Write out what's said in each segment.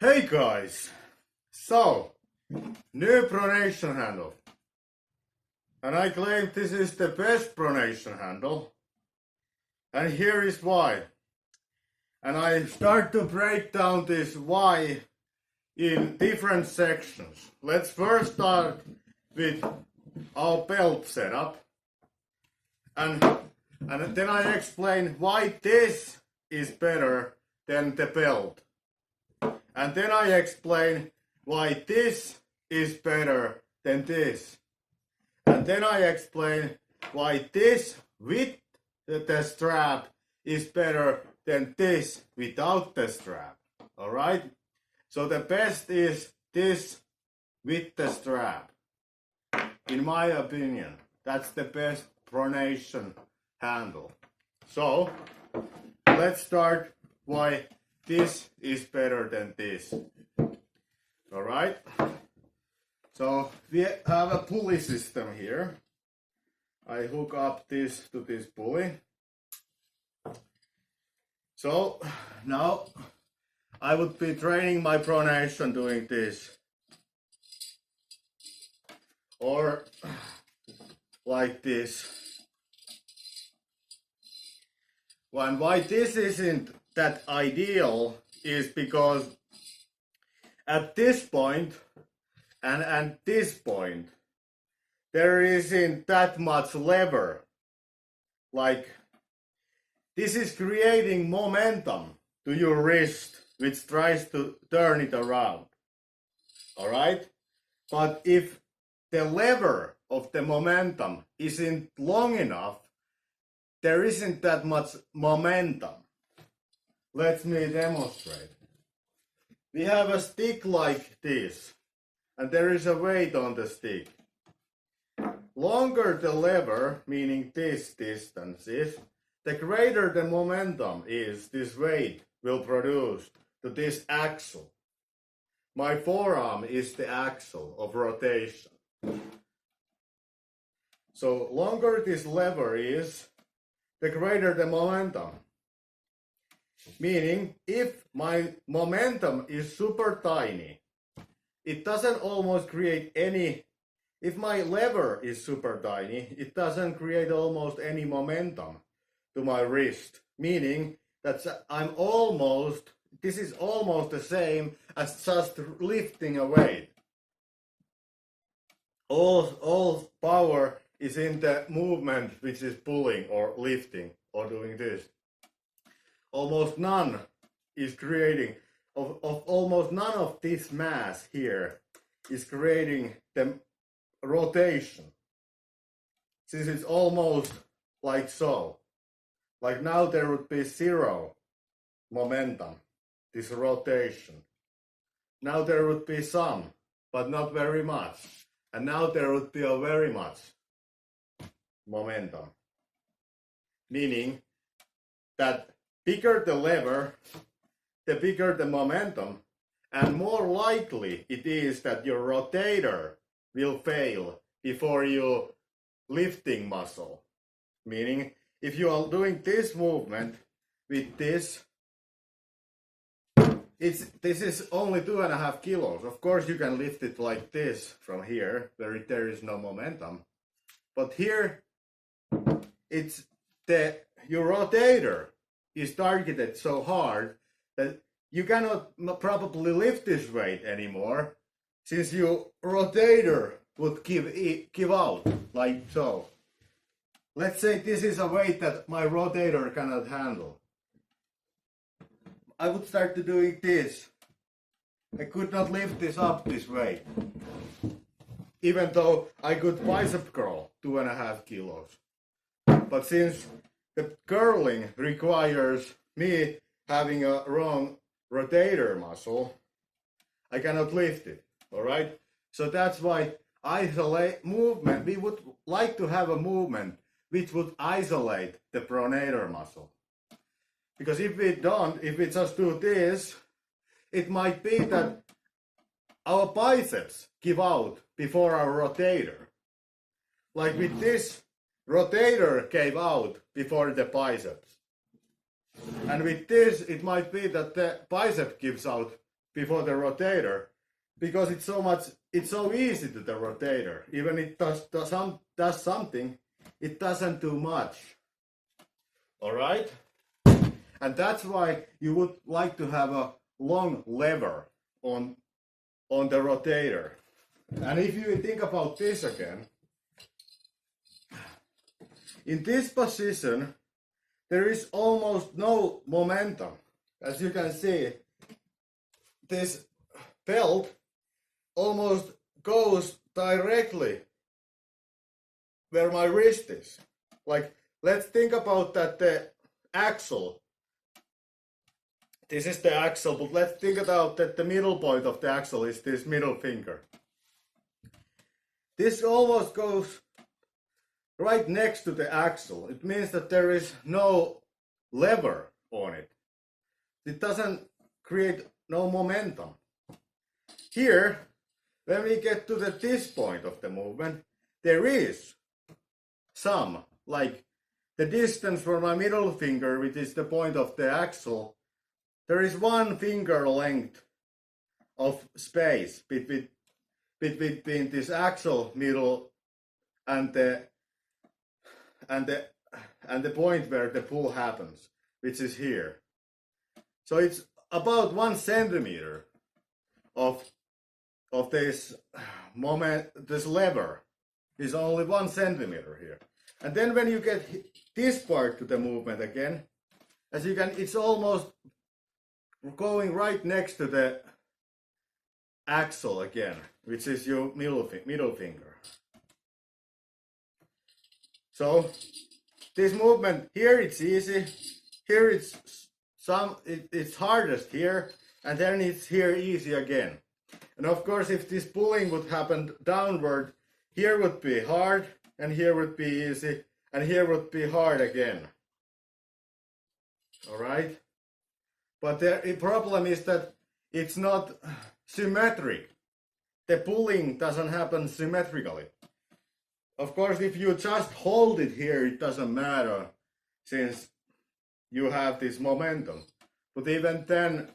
Hey guys, so new pronation handle, and I claim this is the best pronation handle, and here is why. And I start to break down this why in different sections. Let's first start with our belt setup, and then I explain why this is better than the belt. And then I explain why this is better than this. And then I explain why this with the strap is better than this without the strap. Alright? So the best is this with the strap. In my opinion, that's the best pronation handle. So let's start why this is better than this. Alright? So we have a pulley system here. I hook up this to this pulley. So now I would be training my pronation doing this. Or like this. And why this isn't that ideal is because at this point and this point there isn't that much lever. Like this is creating momentum to your wrist which tries to turn it around. Alright? But if the lever of the momentum isn't long enough, there isn't that much momentum. Let me demonstrate. We have a stick like this, and there is a weight on the stick. Longer the lever, meaning this distance is, the greater the momentum is this weight will produce to this axle. My forearm is the axle of rotation. So longer this lever is, the greater the momentum. Meaning, if my momentum is super tiny, it doesn't almost create any, if my lever is super tiny, it doesn't create almost any momentum to my wrist. Meaning that this is almost the same as just lifting a weight. All power is in the movement which is pulling or lifting or doing this. Almost none is creating, of almost none of this mass here is creating the rotation. Since it's almost like so. Like now there would be zero momentum, this rotation. Now there would be some, but not very much. And now there would be a very much momentum. Meaning that bigger the lever, the bigger the momentum, and more likely it is that your rotator will fail before your lifting muscle. Meaning, if you are doing this movement with this, this is only 2.5 kilos. Of course, you can lift it like this from here, where there is no momentum. But here, it's your rotator is targeted so hard that you cannot probably lift this weight anymore, since your rotator would give out like so. Let's say this is a weight that my rotator cannot handle. I would start to doing this. I could not lift this up this way, even though I could bicep curl 2.5 kilos. But since the curling requires me having a wrong rotator muscle, I cannot lift it, alright? So that's why isolate movement, we would like to have a movement which would isolate the pronator muscle. Because if we just do this, it might be that our biceps give out before our rotator. Like with this, rotator gave out before the biceps. And with this, it might be that the bicep gives out before the rotator, because it's so easy to the rotator. Even it does something, it doesn't do much. All right? And that's why you would like to have a long lever on the rotator. And if you think about this again, in this position, there is almost no momentum. As you can see, this belt almost goes directly where my wrist is. Like, let's think about that the axle. This is the axle, but let's think about that the middle point of the axle is this middle finger. This almost goes right next to the axle. It means that there is no lever on it. It doesn't create no momentum. Here, when we get to this point of the movement, there is some, like the distance from my middle finger, which is the point of the axle, there is 1 finger length of space between this axle middle and the point where the pull happens, which is here. So it's about 1 centimeter of this this lever is only 1 centimeter here. And then when you get this part to the movement again, as you can, it's almost going right next to the axle again, which is your middle finger. So this movement here, it's easy. Here it's hardest here, and then it's here easy again. And of course, if this pulling would happen downward, here would be hard, and here would be easy, and here would be hard again. All right? But the problem is that it's not symmetric. The pulling doesn't happen symmetrically. Of course, if you just hold it here, it doesn't matter, since you have this momentum. But even then,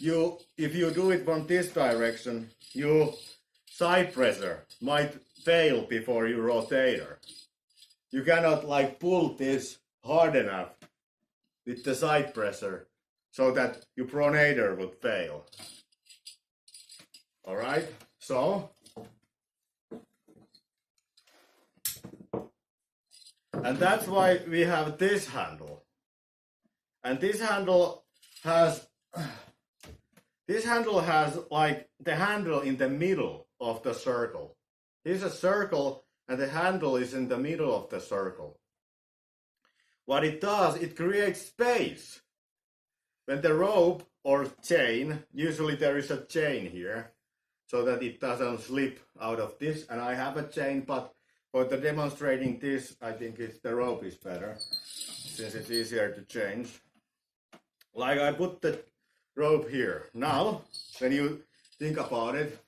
if you do it from this direction, your side pressure might fail before your rotator. You cannot like pull this hard enough with the side pressure so that your pronator would fail. All right, so and that's why we have this handle. And this handle has like the handle in the middle of the circle. Here's a circle and the handle is in the middle of the circle. What it does, it creates space. When the rope or chain, usually there is a chain here, so that it doesn't slip out of this. And I have a chain, but for the demonstrating this, I think the rope is better, since it's easier to change. Like I put the rope here. Now, when you think about it,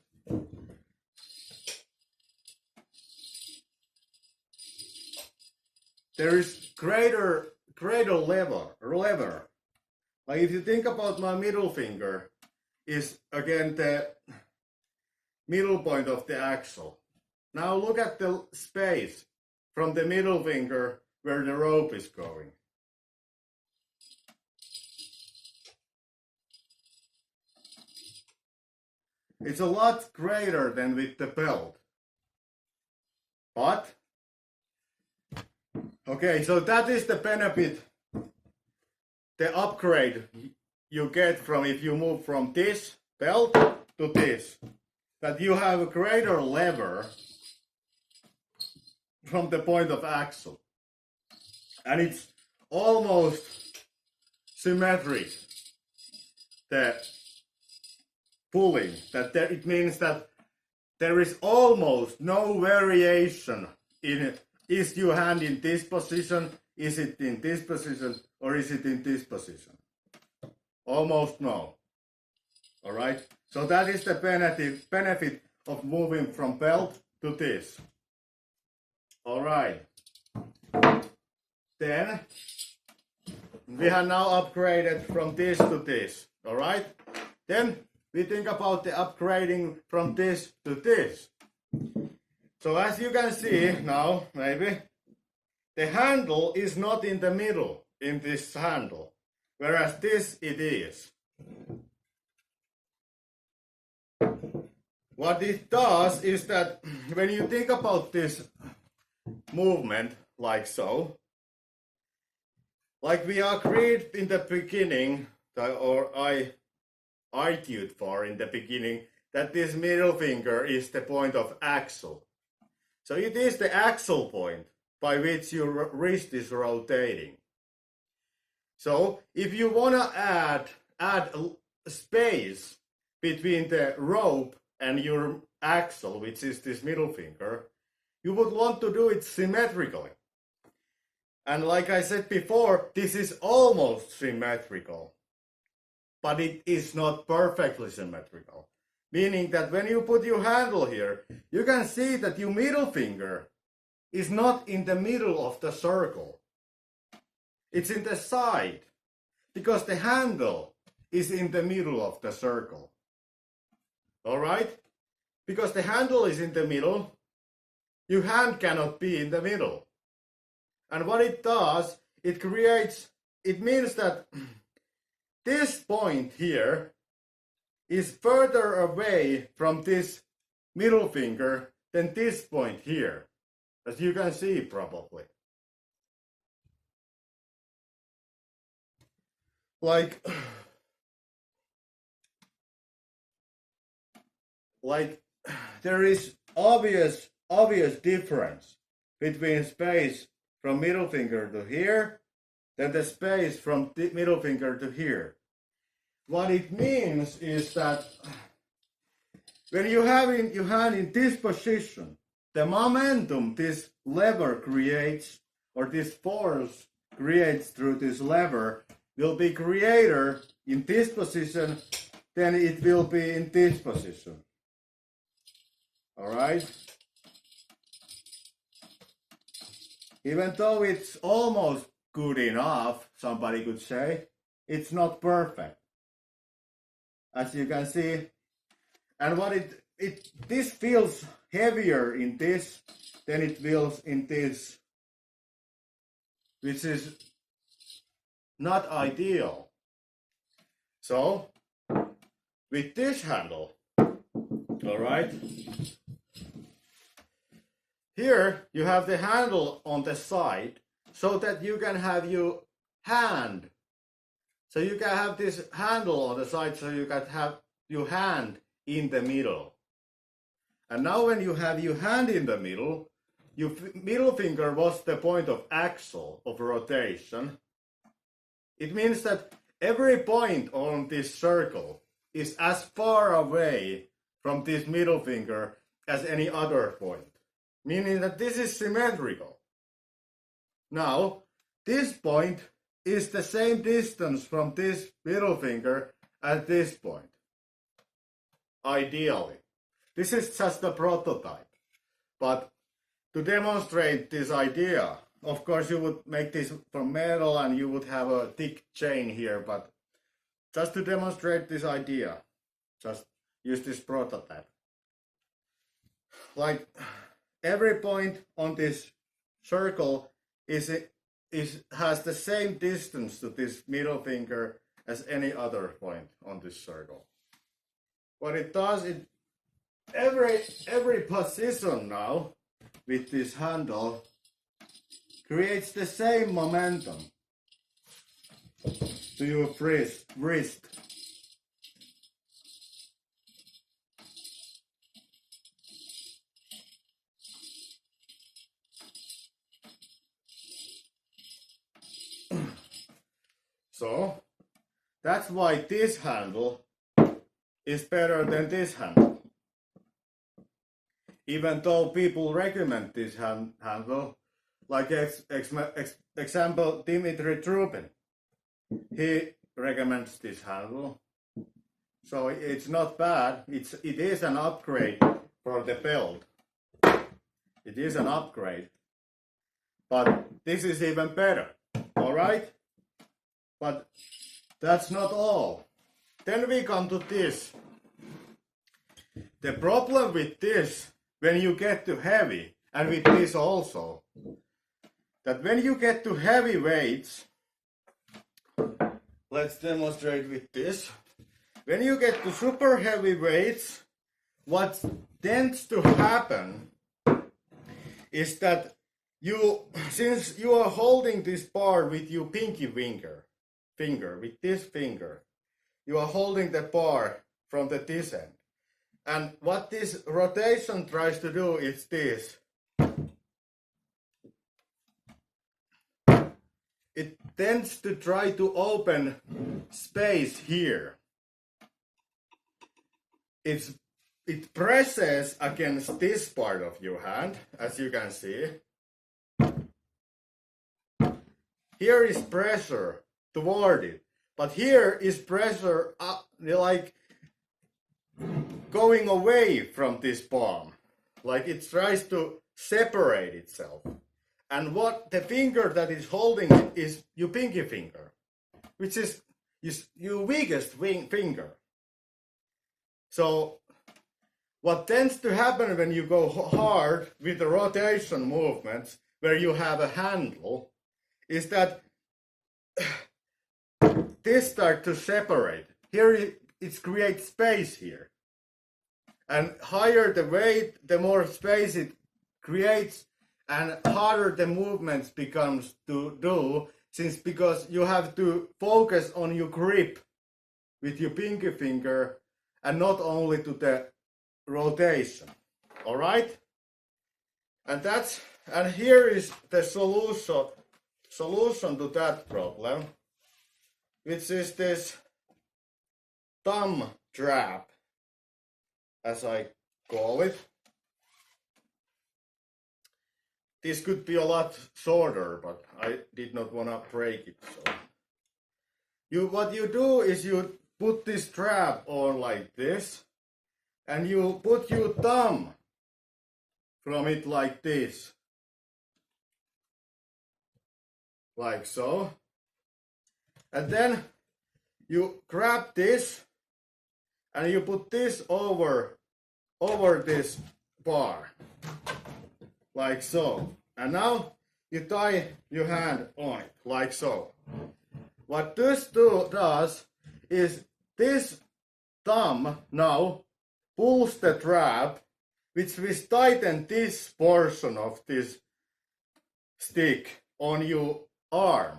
there is greater lever. Like if you think about my middle finger, is again the middle point of the axle. Now look at the space from the middle finger where the rope is going. It's a lot greater than with the belt. But, okay, so that is the benefit, the upgrade you get from if you move from this belt to this. That you have a greater lever from the point of axle. And it's almost symmetric, the pulling. It means that there is almost no variation in it. Is your hand in this position? Is it in this position? Or is it in this position? Almost no. All right? So that is the benefit of moving from belt to this. All right. Then we have now upgraded from this to this. All right? Then we think about the upgrading from this to this. So as you can see now, maybe, the handle is not in the middle in this handle, whereas this it is. What it does is that when you think about this movement like so, like we agreed in the beginning, or I argued for in the beginning, that this middle finger is the point of axle. So it is the axle point by which your wrist is rotating. So if you want to add space between the rope and your axle, which is this middle finger, you would want to do it symmetrically. And like I said before, this is almost symmetrical, but it is not perfectly symmetrical. Meaning that when you put your handle here, you can see that your middle finger is not in the middle of the circle. It's in the side, because the handle is in the middle of the circle. All right? Because the handle is in the middle, your hand cannot be in the middle. And what it does, it means that this point here is further away from this middle finger than this point here, as you can see probably. Like there is obvious difference between space from middle finger to here than the space from the middle finger to here. What it means is that when you have your hand in this position, the momentum this lever creates, or this force creates through this lever, will be greater in this position than it will be in this position. All right? Even though it's almost good enough, somebody could say, it's not perfect. As you can see, and what this feels heavier in this than it feels in this, which is not ideal. So with this handle, all right, here you have the handle on the side so that you can have your hand. So you can have this handle on the side so you can have your hand in the middle. And now when you have your hand in the middle, your middle finger was the point of axle of rotation. It means that every point on this circle is as far away from this middle finger as any other point, meaning that this is symmetrical. Now, this point is the same distance from this middle finger at this point. Ideally. This is just a prototype. But to demonstrate this idea, of course you would make this from metal and you would have a thick chain here, but just to demonstrate this idea, just use this prototype. Like every point on this circle has the same distance to this middle finger as any other point on this circle. What it does, every position now with this handle creates the same momentum to your wrist. So that's why this handle is better than this handle. Even though people recommend this handle, like example Dimitri Trubin, he recommends this handle. So it's not bad. It is an upgrade for the belt. It is an upgrade, but this is even better. All right. But that's not all. then we come to this. The problem with this, when you get to heavy, and with this also, that when you get to heavy weights, let's demonstrate with this. When you get to super heavy weights, what tends to happen is that since you are holding this bar with your pinky finger, with this finger, you are holding the bar from this end. And what this rotation tries to do is this. It tends to try to open space here. It presses against this part of your hand, as you can see. Here is pressure toward it, but here is pressure like going away from this palm, like it tries to separate itself. And what the finger that is holding it is your pinky finger, which is your weakest finger. So what tends to happen when you go hard with the rotation movements, where you have a handle, is that this starts to separate. Here it creates space here. And higher the weight, the more space it creates, and harder the movements becomes to do, because you have to focus on your grip with your pinky finger and not only to the rotation. All right? And here is the solution to that problem, which is this thumb trap, as I call it. This could be a lot shorter, but I did not want to break it. So what you do is you put this trap on like this, and you put your thumb from it like this, like so, and then you grab this and you put this over this bar, like so, and now you tie your hand on it, like so. What this does is this thumb now pulls the trap, which will tighten this portion of this stick on your arm.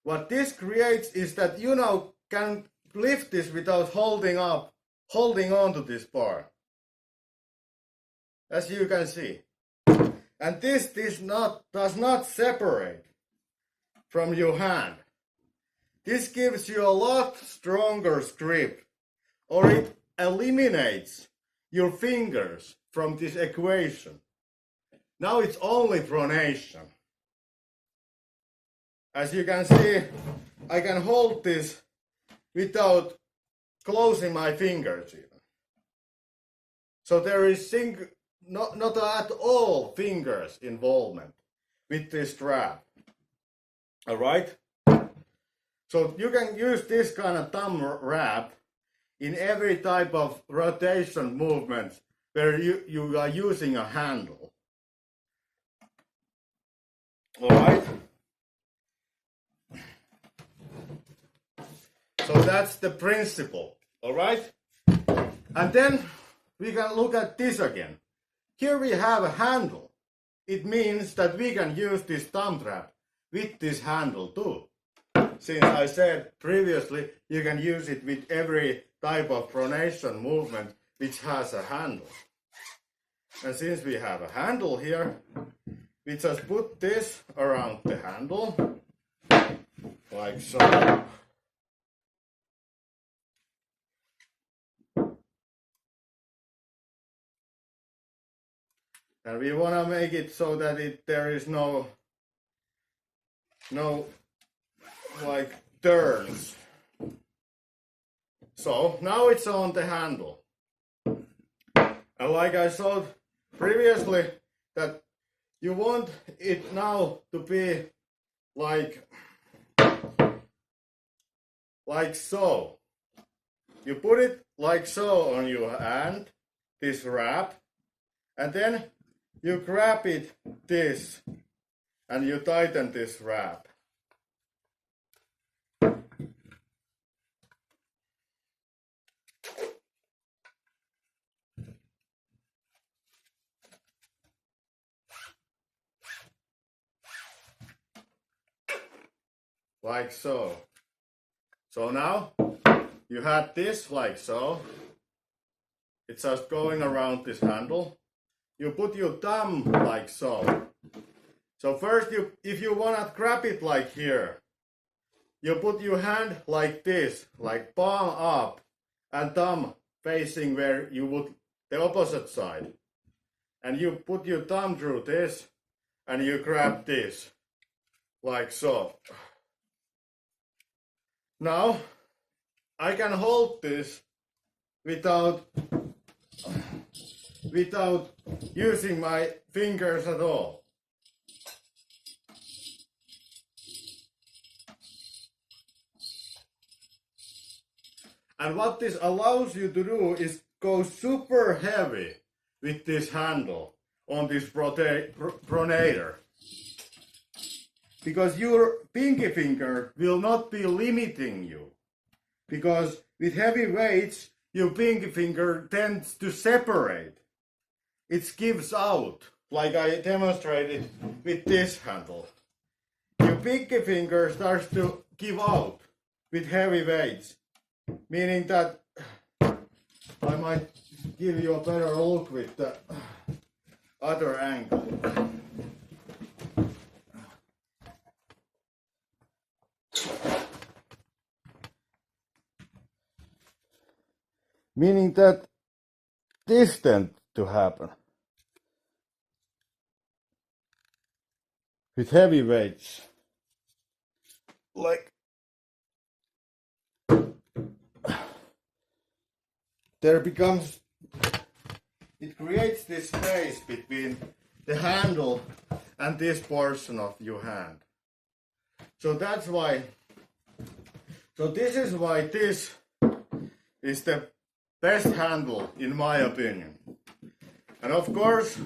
What this creates is that you now can lift this without holding on to this bar, as you can see. And this does not separate from your hand. This gives you a lot stronger grip, or it eliminates your fingers from this equation. Now it's only pronation. As you can see, I can hold this without closing my fingers even. So there is not at all fingers involvement with this trap. All right? So you can use this kind of thumb wrap in every type of rotation movement where you are using a handle. All right? So that's the principle. All right? And then we can look at this again. Here we have a handle. It means that we can use this thumb trap with this handle too. Since I said previously, you can use it with every type of pronation movement which has a handle. And since we have a handle here, we just put this around the handle, like so. And we want to make it so that there is no like turns. So now it's on the handle. And like I showed previously, that you want it now to be like so. you put it like so on your hand, this wrap, and then you grab it this, and you tighten this wrap. Like so. So now you had this like so. It's just going around this handle. You put your thumb like so. So first, if you wanna grab it like here, you put your hand like this, like palm up, and thumb facing where you would the opposite side. And you put your thumb through this, and you grab this, like so. Now, I can hold this without using my fingers at all. And what this allows you to do is go super heavy with this handle on this pronator. Because your pinky finger will not be limiting you. Because with heavy weights, your pinky finger tends to separate. It gives out, like I demonstrated with this handle. Your pinky finger starts to give out with heavy weights, meaning that I might give you a better look with the other angle. Meaning that this tends to happen with heavy weights. Like it creates this space between the handle and this portion of your hand. So that's why, this is why this is the best handle in my opinion. And of course,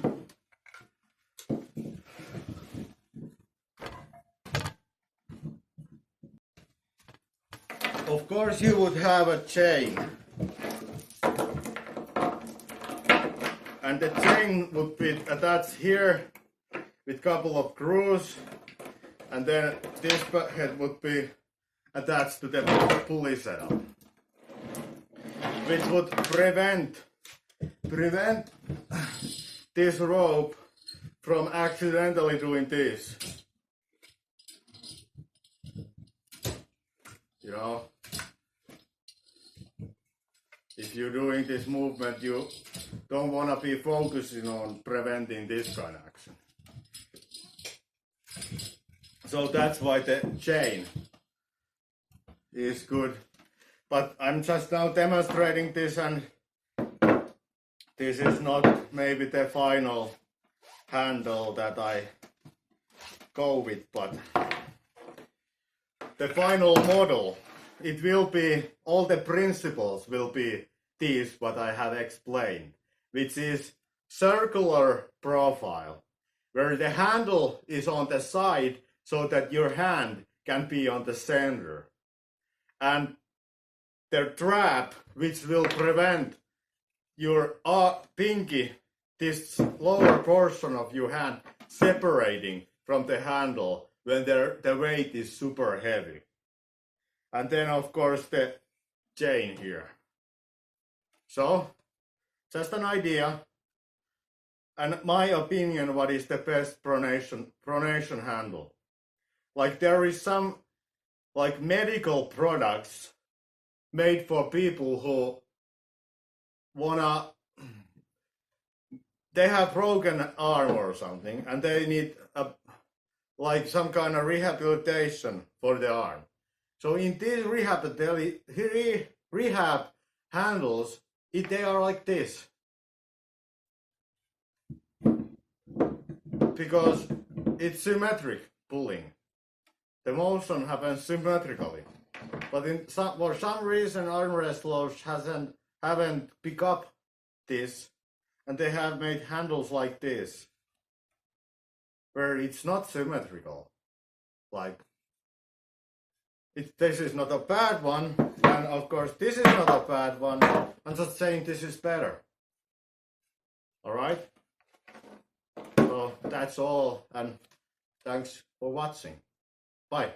you would have a chain. And the chain would be attached here with a couple of screws, and then this head would be attached to the pulley setup, which would prevent this rope from accidentally doing this. You know, if you're doing this movement, you don't want to be focusing on preventing this kind of action. So that's why the chain is good. But I'm just now demonstrating this, and this is not maybe the final handle that I go with, but the final model, it will be, all the principles will be these what I have explained, which is circular profile, where the handle is on the side so that your hand can be on the center. And the trap, which will prevent your pinky, this lower portion of your hand, separating from the handle when the weight is super heavy. And then of course the chain here. So, just an idea. And my opinion, what is the best pronation handle. Like there is some like medical products made for people who they have broken arm or something, and they need like some kind of rehabilitation for the arm. So in these rehab handles, they are like this. Because it's symmetric pulling. The motion happens symmetrically. But for some reason, armrest loads haven't picked up this, and they have made handles like this, where it's not symmetrical. Like, this is not a bad one, and of course this is not a bad one. I'm just saying this is better. Alright? So that's all, and thanks for watching. Bye.